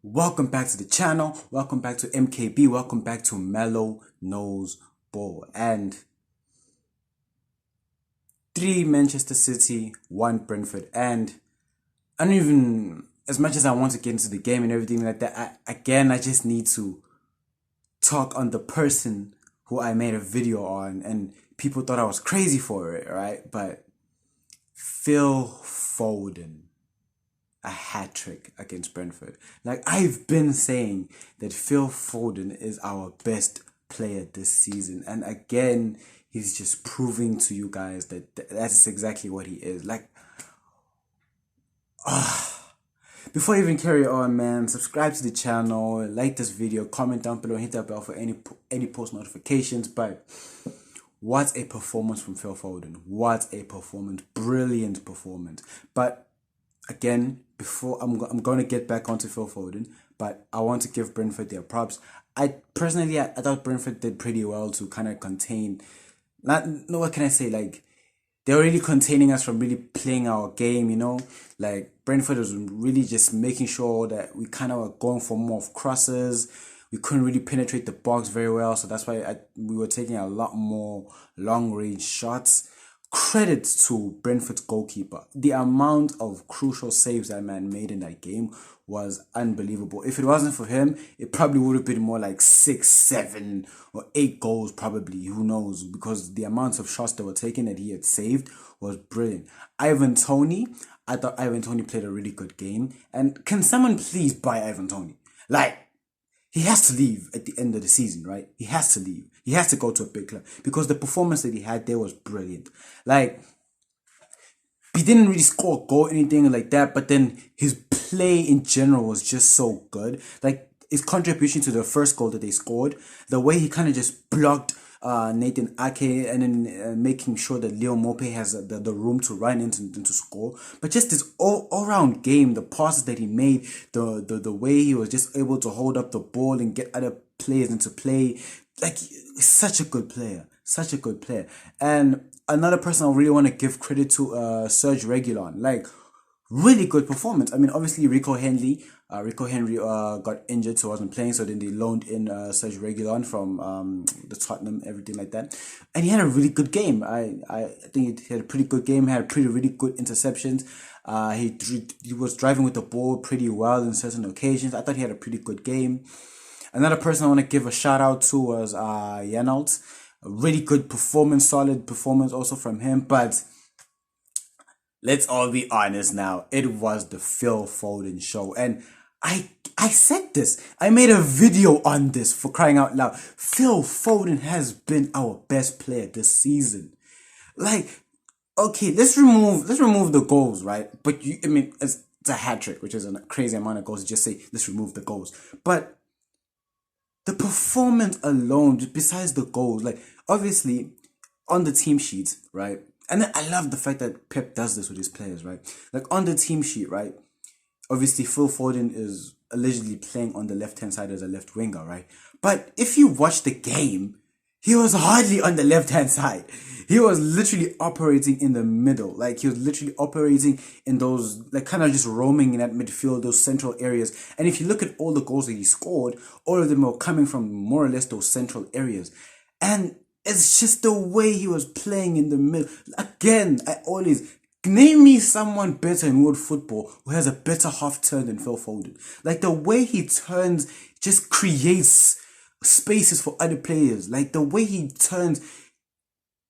Welcome back to the channel. Welcome back to MKB. Welcome back to Mellow Knows Ball. And 3 Manchester City, 1 Brentford. And I don't even, as much as I want to get into the game and everything like that, I just need to talk on the person who I made a video on. And people thought I was crazy for it, right? But Phil Foden. A hat trick against Brentford. Like, I've been saying that Phil Foden is our best player this season, and again he's just proving to you guys that that's exactly what he is. Like, before I even carry on, man, subscribe to the channel, like this video, comment down below, hit that bell for any post notifications. But what a performance from Phil Foden. What a performance. Brilliant performance. But again, before I'm going to get back onto Phil Foden, but I want to give Brentford their props. I thought Brentford did pretty well to kind of contain, no, what can I say, like, they were really containing us from really playing our game, you know, like Brentford was really just making sure that we kind of were going for more of crosses. We couldn't really penetrate the box very well, so that's why we were taking a lot more long range shots. Credit to Brentford's goalkeeper. The amount of crucial saves that man made in that game was unbelievable. If it wasn't for him, it probably would have been more like 6, 7 or 8 goals probably. Who knows? Because the amount of shots that were taken that he had saved was brilliant. Ivan Toney, I thought Ivan Toney played a really good game. And can someone please buy Ivan Toney? Like, he has to leave at the end of the season, right? He has to leave. He has to go to a big club because the performance that he had there was brilliant. Like, he didn't really score a goal or anything like that, but then his play in general was just so good. Like, his contribution to the first goal that they scored, the way he kind of just blocked Nathan Ake and then making sure that Leo Mope has the room to run into to score. But just this all-round game, the passes that he made, the way he was just able to hold up the ball and get other players into play. Like, such a good player. Such a good player. And another person I really want to give credit to, Serge Reguilon. Like, really good performance. I mean, obviously Rico Henry got injured, so wasn't playing. So then they loaned in Serge Reguilon from the Tottenham, everything like that, and he had a really good game. I think he had a pretty good game. Had really good interceptions. He was driving with the ball pretty well in certain occasions. I thought he had a pretty good game. Another person I want to give a shout out to was Yanalt. A really good performance, solid performance also from him, but let's all be honest now. It was the Phil Foden show. And I said this. I made a video on this, for crying out loud. Phil Foden has been our best player this season. Like, okay, let's remove the goals, right? But I mean, it's a hat trick, which is a crazy amount of goals. Just say, let's remove the goals. But the performance alone, besides the goals, like, obviously on the team sheet, right? And then I love the fact that Pep does this with his players, right? Like, on the team sheet, right? Obviously, Phil Foden is allegedly playing on the left-hand side as a left winger, right? But if you watch the game, he was hardly on the left-hand side. He was literally operating in the middle. Like, he was literally operating in those, like, kind of just roaming in that midfield, those central areas. And if you look at all the goals that he scored, all of them were coming from more or less those central areas. And it's just the way he was playing in the middle. Again, I always name me someone better in world football who has a better half turn than Phil Foden. Like, the way he turns just creates spaces for other players. Like, the way he turns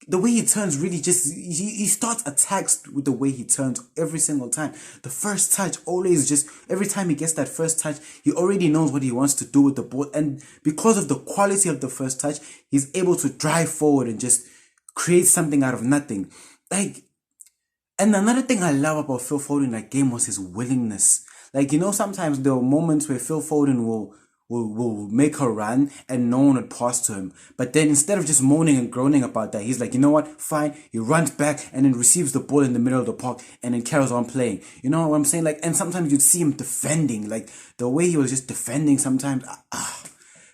really just, he starts attacks with the way he turns every single time. The first touch always just, every time he gets that first touch, he already knows what he wants to do with the ball. And because of the quality of the first touch, he's able to drive forward and just create something out of nothing. Like, and another thing I love about Phil Foden in that game was his willingness. Like, you know, sometimes there are moments where Phil Foden will make a run and no one would pass to him. But then instead of just moaning and groaning about that, he's like, you know what, fine. He runs back and then receives the ball in the middle of the park and then carries on playing. You know what I'm saying? Like, and sometimes you'd see him defending, like the way he was just defending sometimes.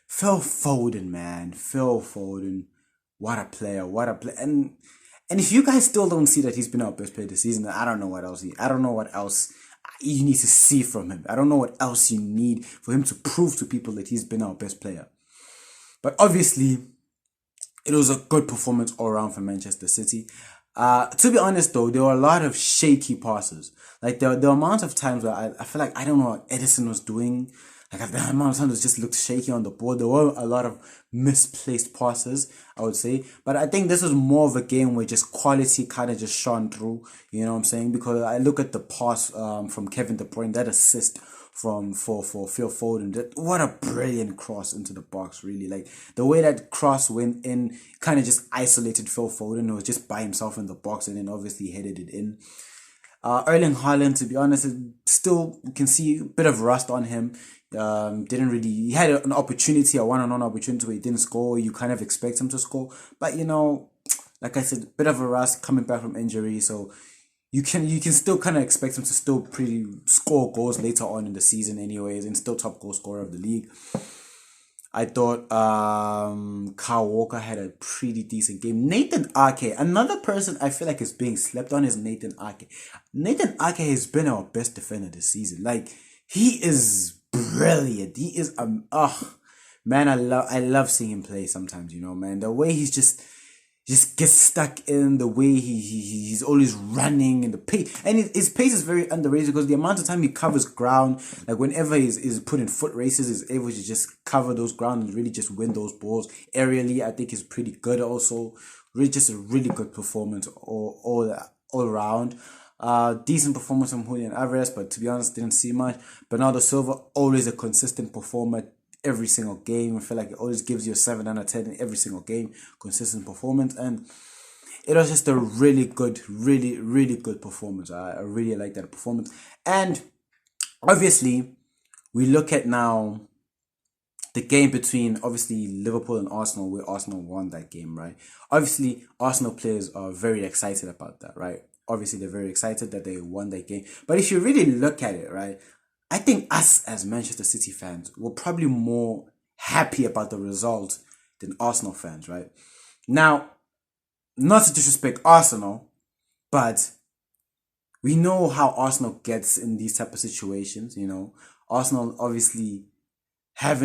Phil Foden, man. Phil Foden. What a player. What a player. And if you guys still don't see that he's been our best player this season, I don't know what else you need to see from him. I don't know what else you need for him to prove to people that he's been our best player. But obviously, it was a good performance all around for Manchester City. To be honest though, there were a lot of shaky passes. Like the amount of times where I feel like I don't know what Edison was doing. Like the amount of times it just looked shaky on the board. There were a lot of misplaced passes, I would say. But I think this was more of a game where just quality kind of just shone through. You know what I'm saying? Because I look at the pass from Kevin De Bruyne, that assist for Phil Foden. That what a brilliant cross into the box, really. Like the way that cross went in kind of just isolated Phil Foden. It was just by himself in the box and then obviously headed it in. Erling Haaland, to be honest, still you can see a bit of rust on him. Didn't really. He had an opportunity, a one-on-one opportunity where he didn't score. You kind of expect him to score, but like I said, bit of a rust coming back from injury, so you can still kind of expect him to still pretty score goals later on in the season, anyways, and still top goal scorer of the league. I thought Kyle Walker had a pretty decent game. Nathan Ake, another person I feel like is being slept on is Nathan Ake. Nathan Ake has been our best defender this season. Like he is brilliant. He is man, I love seeing him play sometimes, man. The way he's just gets stuck in, the way he's always running, and the pace, and his pace is very underrated because the amount of time he covers ground, like whenever he's put in foot races, is able to just cover those ground and really just win those balls aerially. I think is pretty good also. Really just a really good performance all around. Decent performance from Julian Alvarez, but to be honest, didn't see much. Bernardo Silva, always a consistent performer every single game. I feel like it always gives you a 7 out of 10 in every single game. Consistent performance, and it was just a really good, really good performance. I really like that performance. And obviously, we look at now the game between obviously Liverpool and Arsenal, where Arsenal won that game, right? Obviously, Arsenal players are very excited about that, right? Obviously, they're very excited that they won that game. But if you really look at it, right, I think us as Manchester City fans were probably more happy about the result than Arsenal fans, right? Now, not to disrespect Arsenal, but we know how Arsenal gets in these type of situations, Arsenal obviously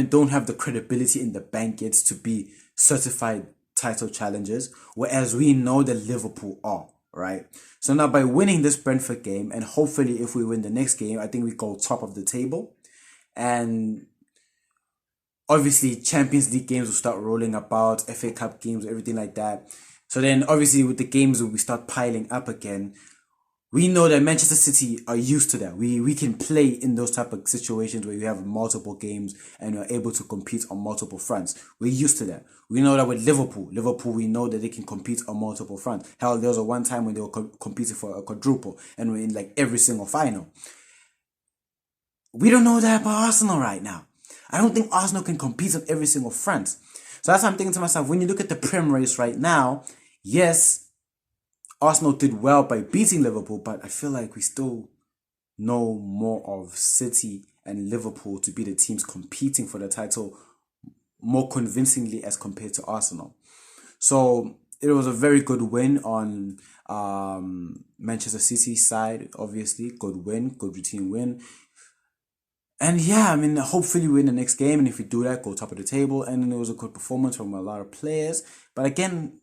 don't have the credibility in the bank yet to be certified title challengers, whereas we know that Liverpool are. Right, so now by winning this Brentford game, and hopefully if we win the next game, I think we go top of the table, and obviously Champions League games will start rolling about, FA Cup games, everything like that. So then obviously with the games we start piling up again. We know that Manchester City are used to that. We can play in those type of situations where we have multiple games and we're able to compete on multiple fronts. We're used to that. We know that with Liverpool, we know that they can compete on multiple fronts. Hell, there was a one time when they were competing for a quadruple and we're in like every single final. We don't know that about Arsenal right now. I don't think Arsenal can compete on every single front. So that's what I'm thinking to myself. When you look at the Prem race right now, yes, Arsenal did well by beating Liverpool, but I feel like we still know more of City and Liverpool to be the teams competing for the title more convincingly as compared to Arsenal. So it was a very good win on Manchester City's side, obviously. Good win, good routine win. And yeah, I mean, hopefully we win the next game, and if we do that, go top of the table. And it was a good performance from a lot of players. But again,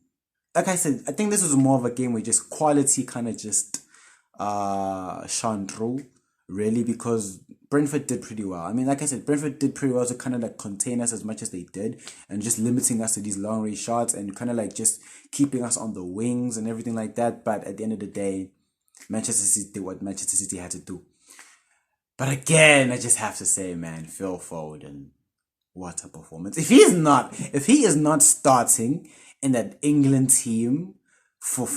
like I said, I think this was more of a game where just quality kind of just shone through, really, because Brentford did pretty well. I mean, like I said, Brentford did pretty well to kind of like contain us as much as they did and just limiting us to these long range shots and kind of like just keeping us on the wings and everything like that. But at the end of the day, Manchester City did what Manchester City had to do. But again, I just have to say, man, Phil Foden, what a performance. If he is not starting in that England team for the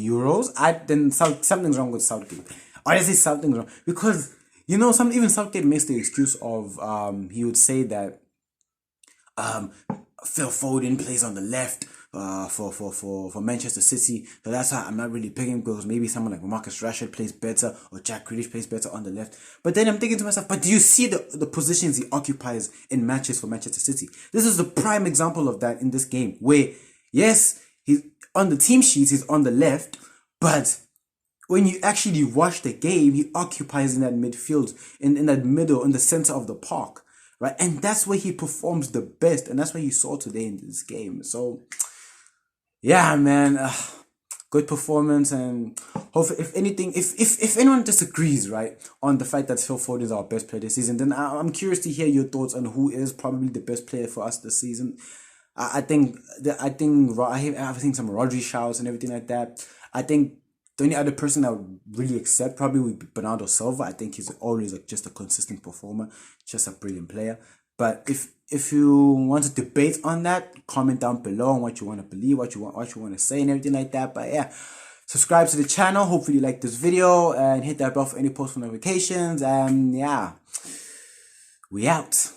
Euros, then something's wrong with Southgate. Honestly, something's wrong because even Southgate makes the excuse of he would say that Phil Foden plays on the left for Manchester City, so that's why I'm not really picking, because maybe someone like Marcus Rashford plays better or Jack Grealish plays better on the left. But then I'm thinking to myself, but do you see the positions he occupies in matches for Manchester City? This is the prime example of that in this game, where yes, he's on the team sheet, he's on the left, but when you actually watch the game, he occupies in that midfield, in that middle, in the center of the park, right? And that's where he performs the best, and that's what you saw today in this game. So, yeah, man, good performance, and hopefully, if anything, if anyone disagrees, right, on the fact that Phil Foden is our best player this season, then I'm curious to hear your thoughts on who is probably the best player for us this season. I've seen some Rodri shouts and everything like that. I think the only other person I would really accept probably would be Bernardo Silva. I think he's always like just a consistent performer, just a brilliant player. But if you want to debate on that, comment down below on what you want to believe, what you want to say, and everything like that. But yeah, subscribe to the channel. Hopefully you like this video and hit that bell for any post notifications. And yeah, we out.